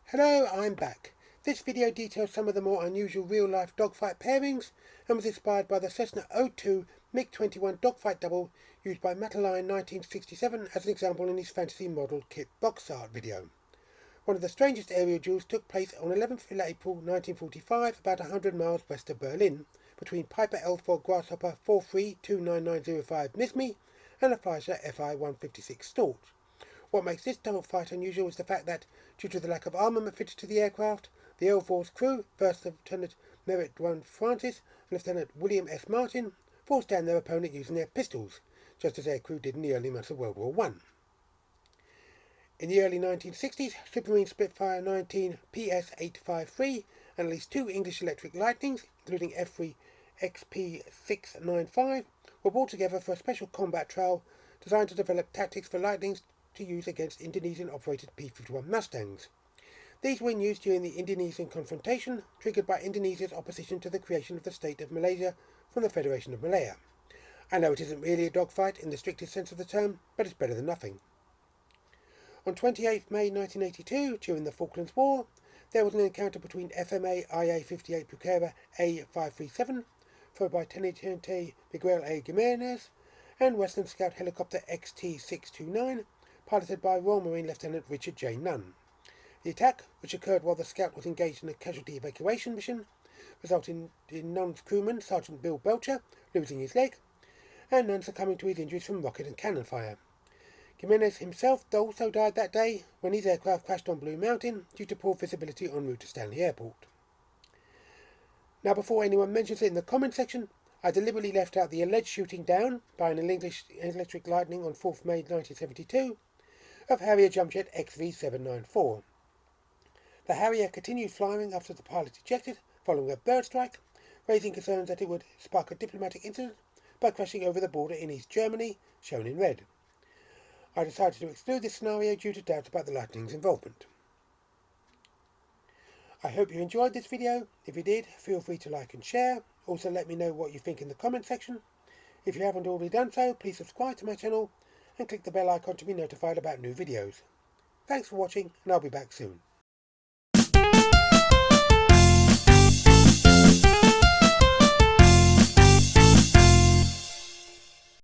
Hello, I'm back. This video details some of the more unusual real-life dogfight pairings and was inspired by the Cessna 02 MiG-21 dogfight double used by Mattline 1967 as an example in his fantasy model kit box art video. One of the strangest aerial duels took place on 11th April 1945 about 100 miles west of Berlin between Piper L4 Grasshopper 43-29905 Mismi and a Fleischer Fi-156 Storch. What makes this dogfight unusual is the fact that, due to the lack of armament fitted to the aircraft, the L4's crew, First Lieutenant Merritt Dwan Francis and Lieutenant William S. Martin, forced down their opponent using their pistols, just as their crew did in the early months of World War I. In the early 1960s, Supermarine Spitfire 19 PS-853 and at least two English Electric Lightnings, including F3 XP-695, were brought together for a special combat trial designed to develop tactics for Lightnings to use against Indonesian-operated P-51 Mustangs. These were in use during the Indonesian confrontation, triggered by Indonesia's opposition to the creation of the State of Malaysia from the Federation of Malaya. I know it isn't really a dogfight in the strictest sense of the term, but it's better than nothing. On 28 May 1982, during the Falklands War, there was an encounter between FMA IA-58 Pucara A-537, followed by Teniente Miguel A. Jimenez, and Western Scout Helicopter XT-629, piloted by Royal Marine Lieutenant Richard J. Nunn. The attack, which occurred while the scout was engaged in a casualty evacuation mission, resulted in Nunn's crewman, Sergeant Bill Belcher, losing his leg, and Nunn succumbing to his injuries from rocket and cannon fire. Jimenez himself also died that day when his aircraft crashed on Blue Mountain due to poor visibility en route to Stanley Airport. Now, before anyone mentions it in the comment section, I deliberately left out the alleged shooting down by an English Electric Lightning on 4th May 1972 of Harrier Jumpjet XV-794. The Harrier continued flying after the pilot ejected following a bird strike, raising concerns that it would spark a diplomatic incident by crashing over the border in East Germany, shown in red. I decided to exclude this scenario due to doubts about the Lightning's involvement. I hope you enjoyed this video. If you did, feel free to like and share. Also let me know what you think in the comment section. If you haven't already done so, please subscribe to my channel and click the bell icon to be notified about new videos. Thanks for watching, and I'll be back soon.